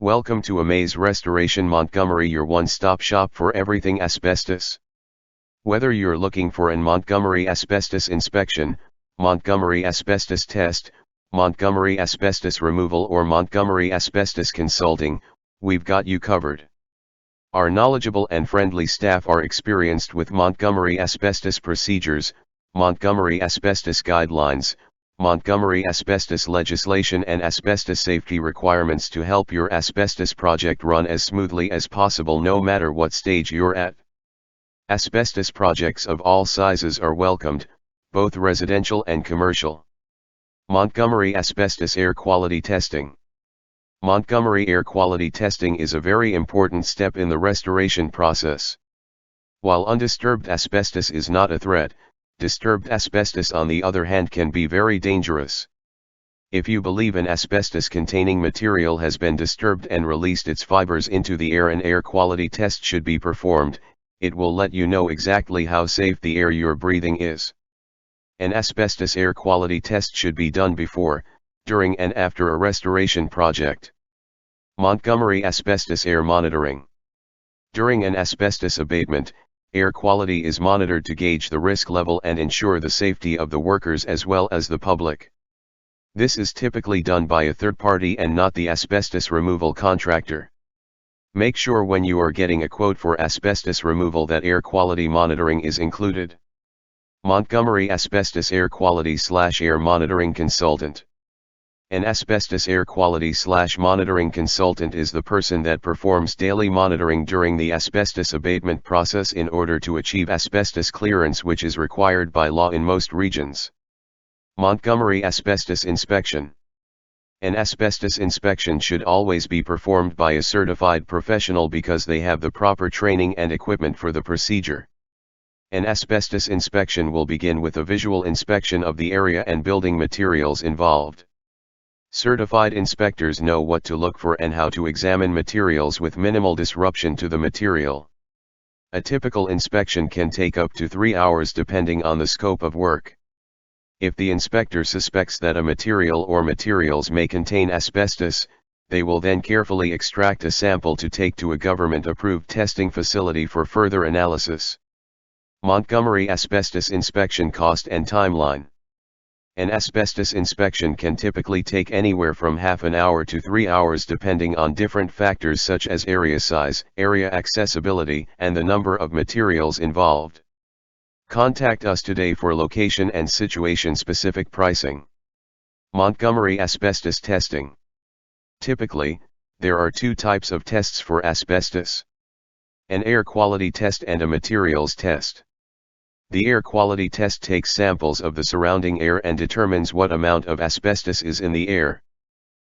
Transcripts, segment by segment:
Welcome to Amaze Restoration Montgomery, your one-stop shop for everything asbestos. Whether you're looking for an Montgomery asbestos inspection, Montgomery asbestos test, Montgomery asbestos removal or Montgomery asbestos consulting, we've got you covered. Our knowledgeable and friendly staff are experienced with Montgomery asbestos procedures, Montgomery asbestos guidelines, Montgomery asbestos legislation and asbestos safety requirements to help your asbestos project run as smoothly as possible no matter what stage you're at. Asbestos projects of all sizes are welcomed, both residential and commercial. Montgomery Asbestos Air Quality Testing. Montgomery air quality testing is a very important step in the restoration process. While undisturbed asbestos is not a threat, disturbed asbestos on the other hand can be very dangerous. If you believe an asbestos-containing material has been disturbed and released its fibers into the air, an air quality test should be performed. It will let you know exactly how safe the air you're breathing is. An asbestos air quality test should be done before, during and after a restoration project. Montgomery Asbestos Air Monitoring. During an asbestos abatement, air quality is monitored to gauge the risk level and ensure the safety of the workers as well as the public. This is typically done by a third party and not the asbestos removal contractor. Make sure when you are getting a quote for asbestos removal that air quality monitoring is included. Montgomery Asbestos Air Quality/Air Monitoring Consultant. An asbestos air quality/monitoring consultant is the person that performs daily monitoring during the asbestos abatement process in order to achieve asbestos clearance, which is required by law in most regions. Montgomery Asbestos Inspection. An asbestos inspection should always be performed by a certified professional because they have the proper training and equipment for the procedure. An asbestos inspection will begin with a visual inspection of the area and building materials involved. Certified inspectors know what to look for and how to examine materials with minimal disruption to the material. A typical inspection can take up to 3 hours depending on the scope of work. If the inspector suspects that a material or materials may contain asbestos, they will then carefully extract a sample to take to a government-approved testing facility for further analysis. Montgomery Asbestos Inspection Cost and Timeline. An asbestos inspection can typically take anywhere from half an hour to 3 hours depending on different factors such as area size, area accessibility, and the number of materials involved. Contact us today for location and situation-specific pricing. Montgomery Asbestos Testing. Typically, there are two types of tests for asbestos: an air quality test and a materials test. The air quality test takes samples of the surrounding air and determines what amount of asbestos is in the air.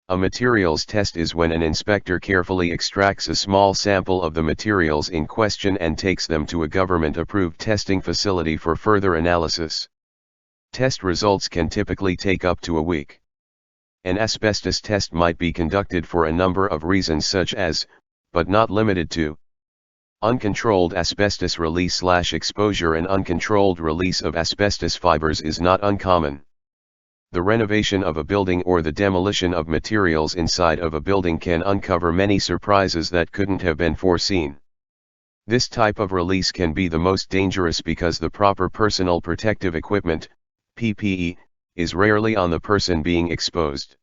A materials test is when an inspector carefully extracts a small sample of the materials in question and takes them to a government-approved testing facility for further analysis. Test results can typically take up to a week. An asbestos test might be conducted for a number of reasons such as, but not limited to, uncontrolled asbestos release/exposure. An uncontrolled release of asbestos fibers is not uncommon. The renovation of a building or the demolition of materials inside of a building can uncover many surprises that couldn't have been foreseen. This type of release can be the most dangerous because the proper personal protective equipment, PPE, is rarely on the person being exposed.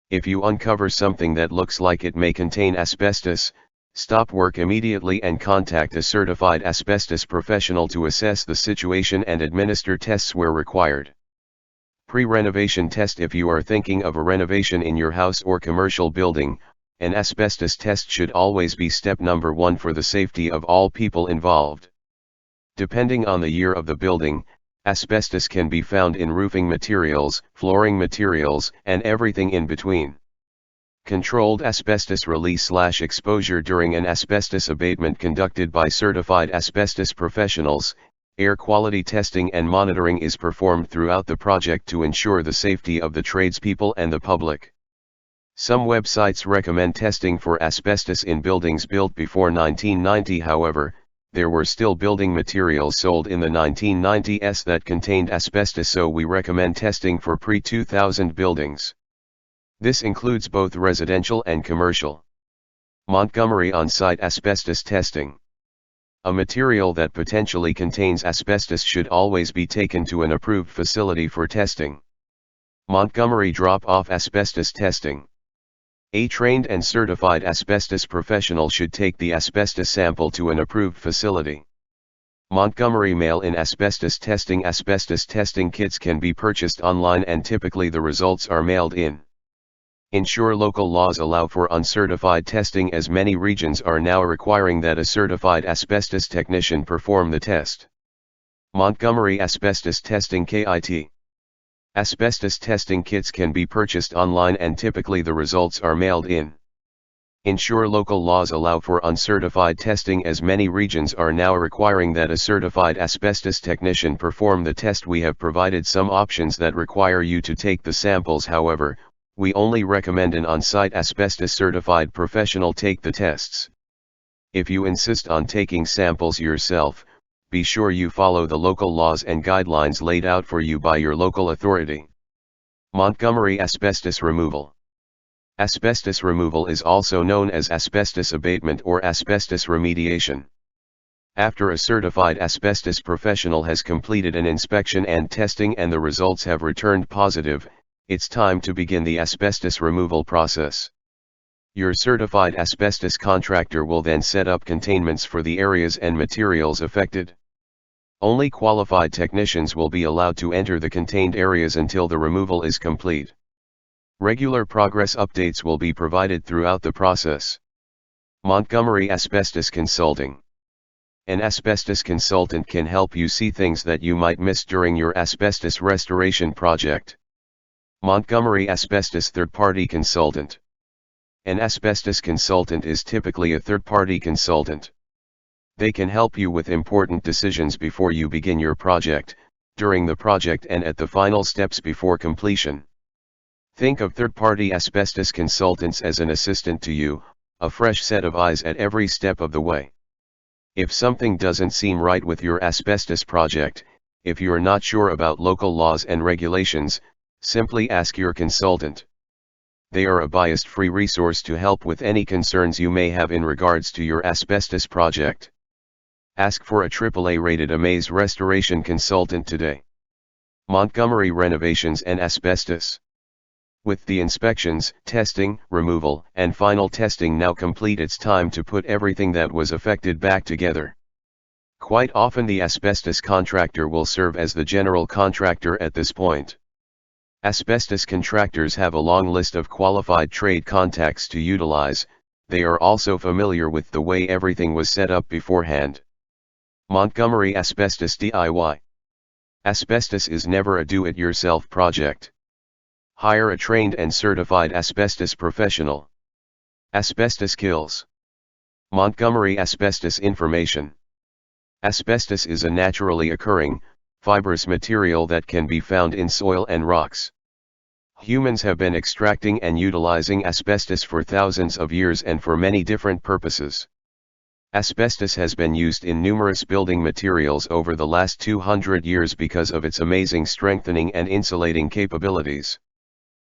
If you uncover something that looks like it may contain asbestos, stop work immediately and contact a certified asbestos professional to assess the situation and administer tests where required. Pre-renovation test. If you are thinking of a renovation in your house or commercial building, an asbestos test should always be step number 1 for the safety of all people involved. Depending on the year of the building, asbestos can be found in roofing materials, flooring materials, and everything in between. Controlled asbestos release/exposure. During an asbestos abatement conducted by certified asbestos professionals, air quality testing and monitoring is performed throughout the project to ensure the safety of the tradespeople and the public. Some websites recommend testing for asbestos in buildings built before 1990. However, there were still building materials sold in the 1990s that contained asbestos, so we recommend testing for pre-2000 buildings. This includes both residential and commercial. Montgomery on-site asbestos testing. A material that potentially contains asbestos should always be taken to an approved facility for testing. Montgomery drop-off asbestos testing. A trained and certified asbestos professional should take the asbestos sample to an approved facility. Montgomery mail-in asbestos testing. Asbestos testing kits can be purchased online and typically the results are mailed in. Ensure local laws allow for uncertified testing, as many regions are now requiring that a certified asbestos technician perform the test. Montgomery Asbestos Testing KIT. Asbestos testing kits can be purchased online and typically the results are mailed in. Ensure local laws allow for uncertified testing, as many regions are now requiring that a certified asbestos technician perform the test. We have provided some options that require you to take the samples, however, we only recommend an on-site asbestos certified professional take the tests. If you insist on taking samples yourself, be sure you follow the local laws and guidelines laid out for you by your local authority. Montgomery Asbestos Removal. Asbestos removal is also known as asbestos abatement or asbestos remediation. After a certified asbestos professional has completed an inspection and testing and the results have returned positive, it's time to begin the asbestos removal process. Your certified asbestos contractor will then set up containments for the areas and materials affected. Only qualified technicians will be allowed to enter the contained areas until the removal is complete. Regular progress updates will be provided throughout the process. Montgomery Asbestos Consulting. An asbestos consultant can help you see things that you might miss during your asbestos restoration project. Montgomery Asbestos Third-Party Consultant. An asbestos consultant is typically a third-party consultant. They can help you with important decisions before you begin your project, during the project and at the final steps before completion. Think of third-party asbestos consultants as an assistant to you, a fresh set of eyes at every step of the way. If something doesn't seem right with your asbestos project, if you're not sure about local laws and regulations, simply ask your consultant. They are a bias-free resource to help with any concerns you may have in regards to your asbestos project. Ask for a AAA-rated Amaze restoration consultant today. Montgomery Renovations and Asbestos. With the inspections, testing, removal, and final testing now complete, it's time to put everything that was affected back together. Quite often the asbestos contractor will serve as the general contractor at this point. Asbestos contractors have a long list of qualified trade contacts to utilize. They are also familiar with the way everything was set up beforehand. Montgomery Asbestos DIY. Asbestos is never a do-it-yourself project. Hire a trained and certified asbestos professional. Asbestos kills. Montgomery Asbestos Information. Asbestos is a naturally occurring, fibrous material that can be found in soil and rocks. Humans have been extracting and utilizing asbestos for thousands of years and for many different purposes. Asbestos has been used in numerous building materials over the last 200 years because of its amazing strengthening and insulating capabilities.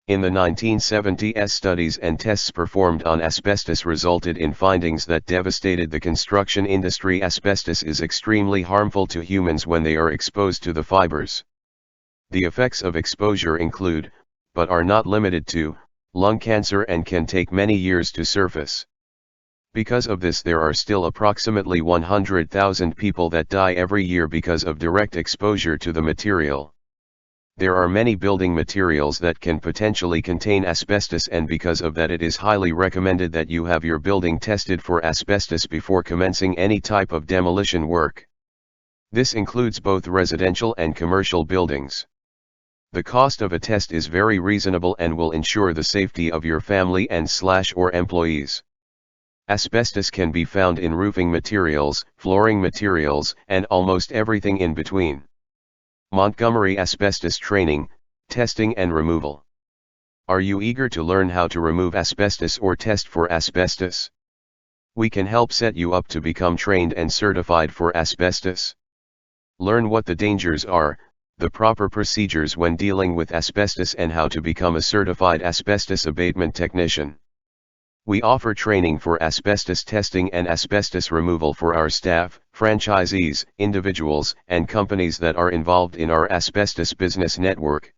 In the 1970s, studies and tests performed on asbestos resulted in findings that devastated the construction industry. Asbestos is extremely harmful to humans when they are exposed to the fibers. The effects of exposure include, but are not limited to, lung cancer and can take many years to surface. Because of this, there are still approximately 100,000 people that die every year because of direct exposure to the material. There are many building materials that can potentially contain asbestos, and because of that it is highly recommended that you have your building tested for asbestos before commencing any type of demolition work. This includes both residential and commercial buildings. The cost of a test is very reasonable and will ensure the safety of your family and/or employees. Asbestos can be found in roofing materials, flooring materials, and almost everything in between. Montgomery Asbestos Training, Testing and Removal. Are you eager to learn how to remove asbestos or test for asbestos? We can help set you up to become trained and certified for asbestos. Learn what the dangers are, the proper procedures when dealing with asbestos, and how to become a certified asbestos abatement technician. We offer training for asbestos testing and asbestos removal for our staff, franchisees, individuals, and companies that are involved in our asbestos business network.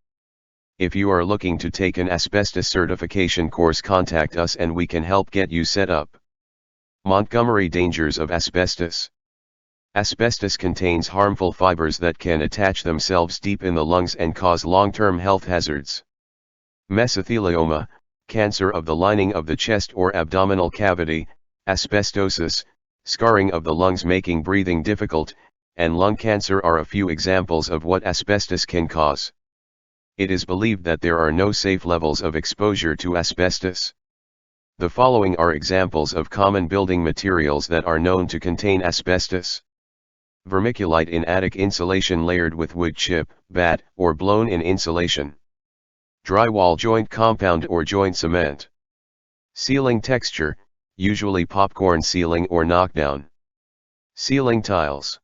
If you are looking to take an asbestos certification course, contact us and we can help get you set up. Montgomery dangers of asbestos. Asbestos contains harmful fibers that can attach themselves deep in the lungs and cause long-term health hazards. Mesothelioma, cancer of the lining of the chest or abdominal cavity, asbestosis, scarring of the lungs making breathing difficult, and lung cancer are a few examples of what asbestos can cause. It is believed that there are no safe levels of exposure to asbestos. The following are examples of common building materials that are known to contain asbestos. Vermiculite in attic insulation layered with wood chip, batt, or blown-in insulation. Drywall joint compound or joint cement. Ceiling texture, usually popcorn ceiling or knockdown. Ceiling tiles.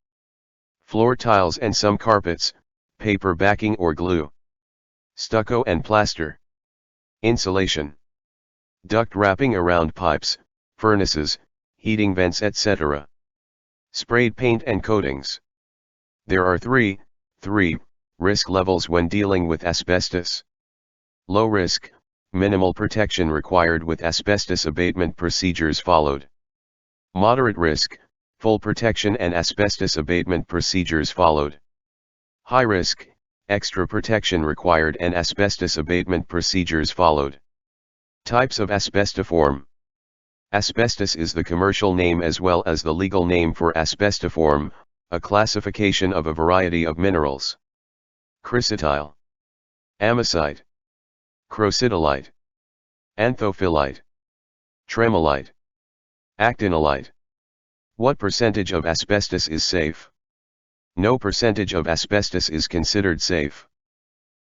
Floor tiles and some carpets, paper backing or glue. Stucco and plaster. Insulation. Duct wrapping around pipes, furnaces, heating vents, etc. Sprayed paint and coatings. There are three risk levels when dealing with asbestos. Low risk, minimal protection required with asbestos abatement procedures followed. Moderate risk, full protection and asbestos abatement procedures followed. High risk, extra protection required and asbestos abatement procedures followed. Types of asbestiform. Asbestos is the commercial name as well as the legal name for asbestiform, a classification of a variety of minerals. Chrysotile. Amazite. Crocidolite. Anthophyllite. Tremolite. Actinolite. What percentage of asbestos is safe? No percentage of asbestos is considered safe.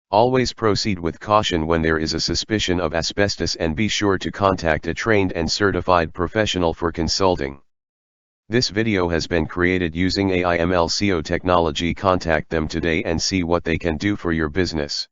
Always proceed with caution when there is a suspicion of asbestos and be sure to contact a trained and certified professional for consulting. This video has been created using AI/ML SEO technology. Contact them today and see what they can do for your business.